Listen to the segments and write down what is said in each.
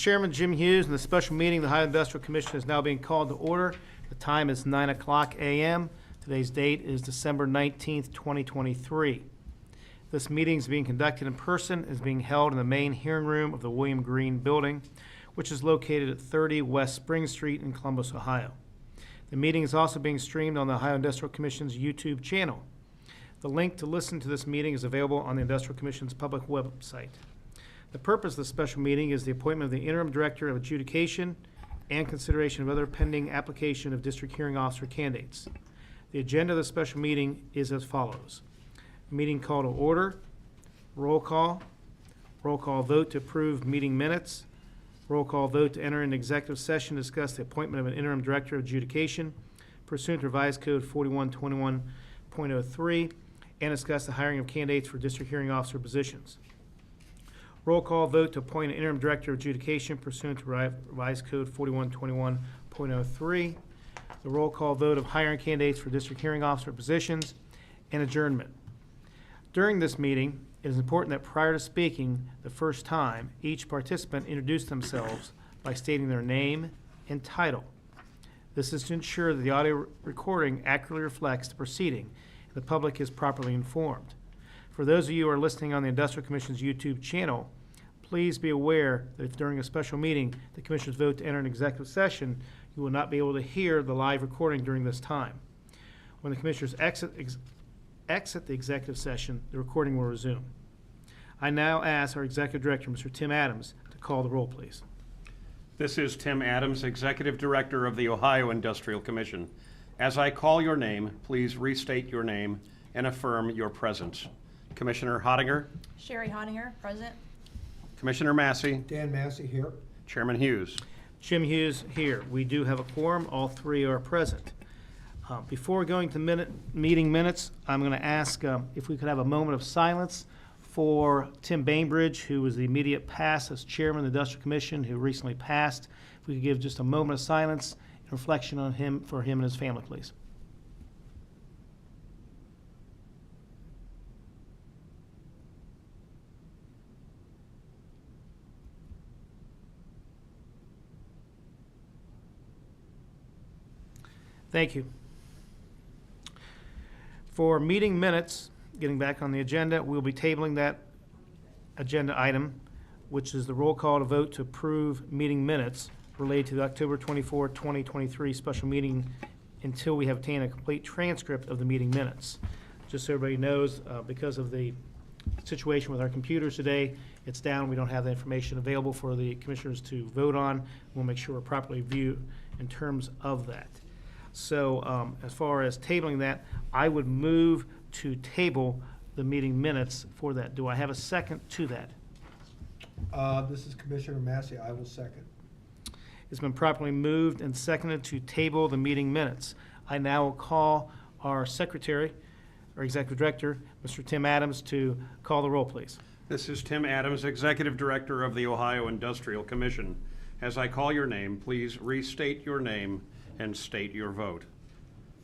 Chairman Jim Hughes, and the special meeting of the Ohio Industrial Commission is now being called to order. The time is 9:00 a.m. Today's date is December 19th, 2023. This meeting is being conducted in person and is being held in the main hearing room of the William Green Building, which is located at 30 West Spring Street in Columbus, Ohio. The meeting is also being streamed on the Ohio Industrial Commission's YouTube channel. The link to listen to this meeting is available on the Industrial Commission's public website. The purpose of the special meeting is the appointment of the Interim Director of Adjudication and consideration of other pending application of District Hearing Officer candidates. The agenda of the special meeting is as follows. Meeting call to order, roll call vote to approve meeting minutes, roll call vote to enter an executive session to discuss the appointment of an Interim Director of Adjudication pursuant to Revised Code 4121.03 and discuss the hiring of candidates for District Hearing Officer positions. Roll call vote to appoint an Interim Director of Adjudication pursuant to Revised Code 4121.03. The roll call vote of hiring candidates for District Hearing Officer positions, and adjournment. During this meeting, it is important that prior to speaking the first time, each participant introduce themselves by stating their name and title. This is to ensure that the audio recording accurately reflects the proceeding and the public is properly informed. For those of you who are listening on the Industrial Commission's YouTube channel, please be aware that if during a special meeting the Commissioners vote to enter an executive session, you will not be able to hear the live recording during this time. When the Commissioners exit the executive session, the recording will resume. I now ask our Executive Director, Mr. Tim Adams, to call the roll, please. This is Tim Adams, Executive Director of the Ohio Industrial Commission. As I call your name, please restate your name and affirm your presence. Commissioner Hottinger. Sherry Hottinger, present. Commissioner Massey. Dan Massey here. Chairman Hughes. Jim Hughes here. We do have a quorum. All three are present. Before going to meeting minutes, I'm going to ask if we could have a moment of silence for Tim Bainbridge, who was the immediate past as Chairman of the Industrial Commission, who recently passed. If we could give just a moment of silence and reflection on him, for him and his family, please. Thank you. For meeting minutes, getting back on the agenda, we'll be tabling that agenda item, which is the roll call to vote to approve meeting minutes related to the October 24, 2023 special meeting until we have obtained a complete transcript of the meeting minutes. Just so everybody knows, because of the situation with our computers today, it's down. We don't have the information available for the commissioners to vote on. We'll make sure we're properly viewed in terms of that. So as far as tabling that, I would move to table the meeting minutes for that. Do I have a second to that? This is Commissioner Massey. I will second. It's been properly moved and seconded to table the meeting minutes. I now will call our secretary, our executive director, Mr. Tim Adams, to call the roll, please. This is Tim Adams, Executive Director of the Ohio Industrial Commission. As I call your name, please restate your name and state your vote.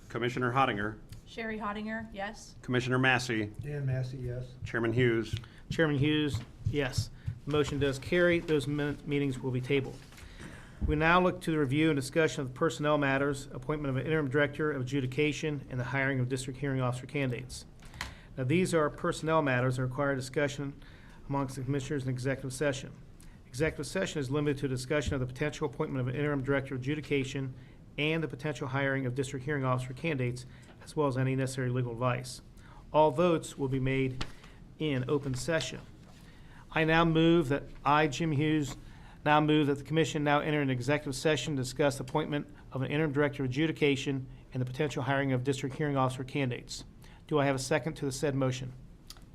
Commissioner Hottinger. Sherry Hottinger, yes. Commissioner Massey. Dan Massey, yes. Chairman Hughes. Chairman Hughes, yes. The motion does carry. Those meetings will be tabled. We now look to the review and discussion of personnel matters, appointment of an Interim Director of Adjudication, and the hiring of District Hearing Officer candidates. Now, these are personnel matters that require discussion amongst the Commissioners in executive session. Executive session is limited to discussion of the potential appointment of an Interim Director of Adjudication and the potential hiring of District Hearing Officer candidates, as well as any necessary legal advice. All votes will be made in open session. I now move that Jim Hughes, now move that the Commission now enter an executive session to discuss the appointment of an Interim Director of Adjudication and the potential hiring of District Hearing Officer candidates. Do I have a second to the said motion?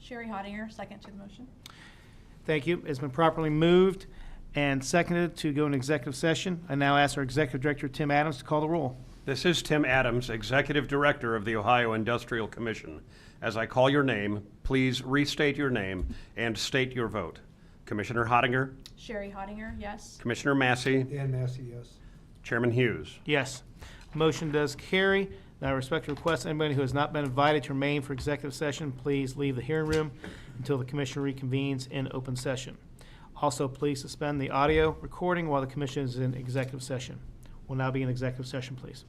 Sherry Hottinger, second to the motion. Thank you. It's been properly moved and seconded to go into executive session. I now ask our Executive Director, Tim Adams, to call the roll. This is Tim Adams, Executive Director of the Ohio Industrial Commission. As I call your name, please restate your name and state your vote. Commissioner Hottinger. Sherry Hottinger, yes. Commissioner Massey. Dan Massey, yes. Chairman Hughes. Yes. Motion does carry. Now, I respectfully request anybody who has not been invited to remain for executive session, please leave the hearing room until the Commission reconvenes in open session. Also, please suspend the audio recording while the commission is in executive session. We'll now be in executive session, please.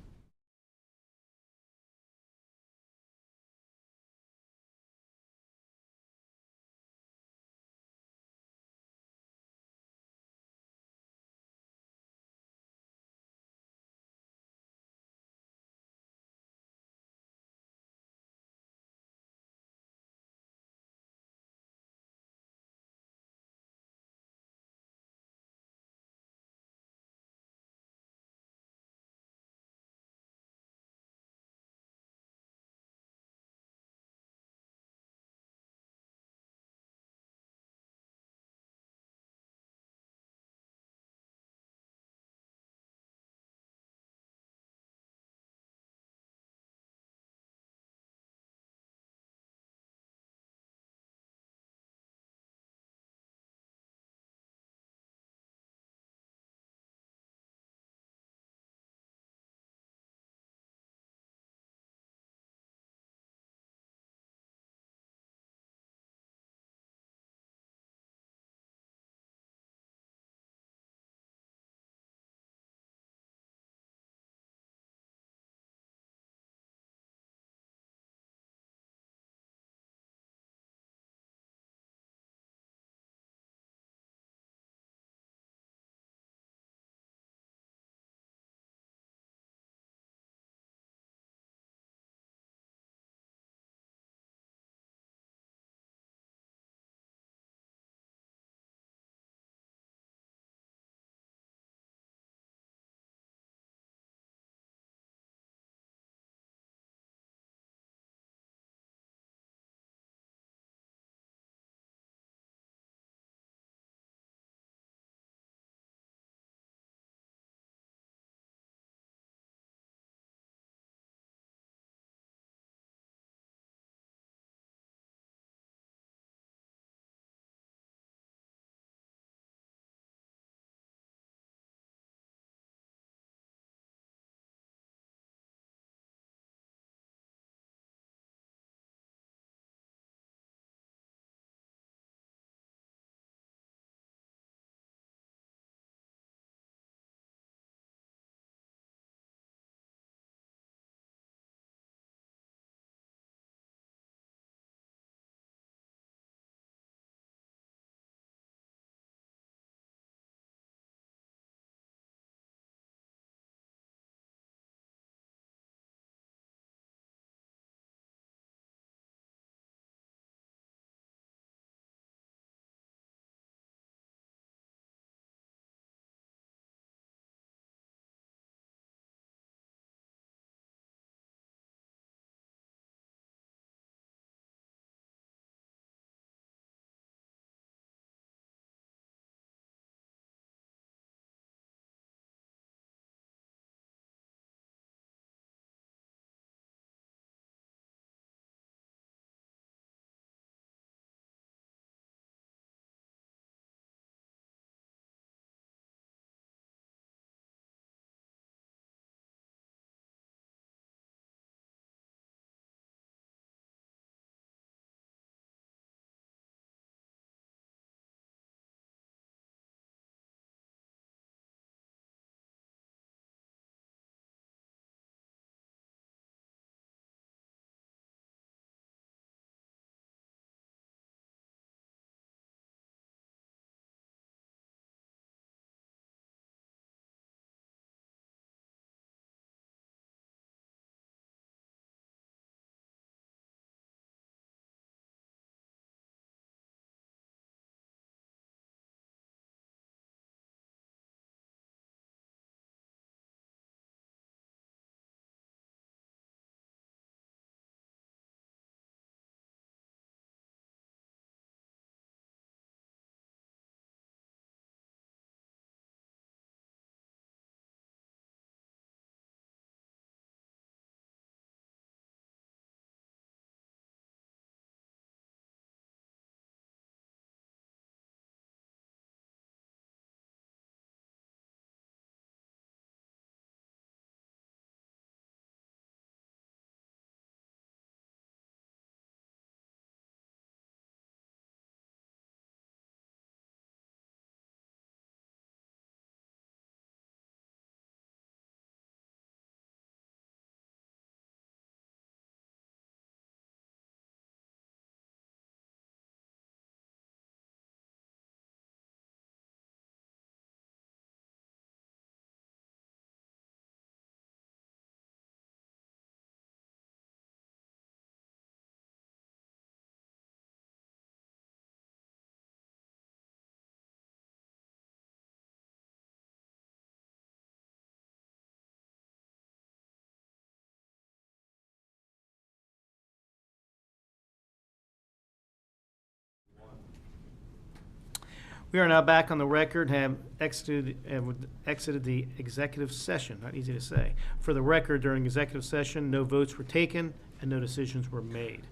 We are now back on the record, have exited the executive session, not easy to say. For the record, during executive session, no votes were taken and no decisions were made.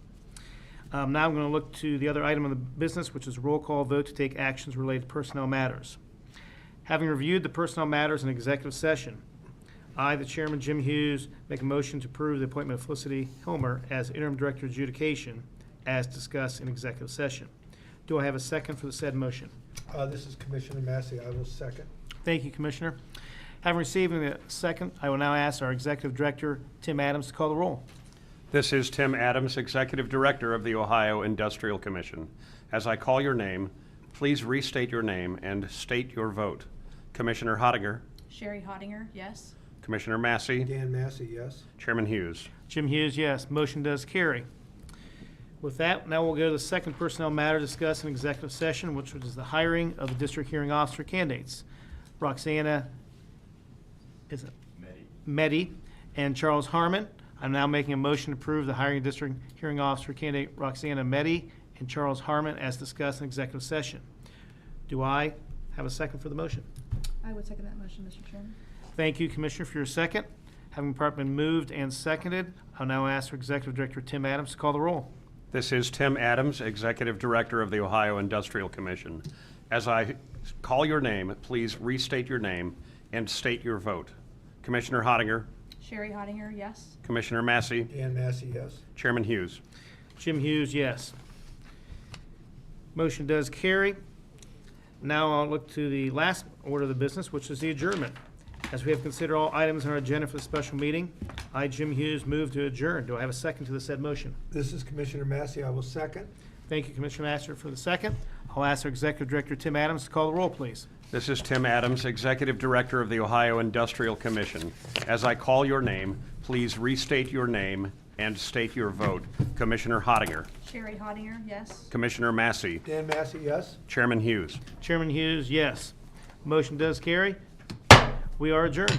Now I'm going to look to the other item on the business, which is roll call vote to take actions related to personnel matters. Having reviewed the personnel matters in executive session, I, the chairman, Jim Hughes, make a motion to approve the appointment of Felicity Hilmer as interim director of adjudication as discussed in executive session. Do I have a second for the said motion? This is Commissioner Massey. I will second. Thank you, Commissioner. Having received a second, I will now ask our Executive Director, Tim Adams, to call the roll. This is Tim Adams, Executive Director of the Ohio Industrial Commission. As I call your name, please restate your name and state your vote. Commissioner Hottinger, Sherry Hottinger, yes. Commissioner Massey, Dan Massey, yes. Chairman Hughes. Jim Hughes, yes. Motion does carry. With that, now we'll go to the second personnel matter discussed in executive session, which was the hiring of the district hearing officer candidates. Roxana, is it? Meddy and Charles Harmon. I'm now making a motion to approve the hiring of district hearing officer candidate Roxana Meddy and Charles Harmon as discussed in executive session. Do I have a second for the motion? I would second that motion, Mr. Chairman. Thank you, Commissioner, for your second. Having properly been moved and seconded, I'll now ask our Executive Director Tim Adams to call the roll. This is Tim Adams, Executive Director of the Ohio Industrial Commission. As I call your name, please restate your name and state your vote. Commissioner Hottinger, Sherry Hottinger, yes. Commissioner Massey, Dan Massey, yes. Chairman Hughes. Jim Hughes, yes. Motion does carry. Now I'll look to the last order of the business, which is the adjournment. As we have considered all items on our agenda for the special meeting, I, Jim Hughes, move to adjourn. Do I have a second to the said motion? This is Commissioner Massey. I will second. Thank you, Commissioner Master, for the second. I'll ask our Executive Director Tim Adams to call the roll, please. This is Tim Adams, Executive Director of the Ohio Industrial Commission. As I call your name, please restate your name and state your vote. Commissioner Hottinger, Sherry Hottinger, yes. Commissioner Massey, Dan Massey, yes. Chairman Hughes. Chairman Hughes, yes. Motion does carry. We are adjourned.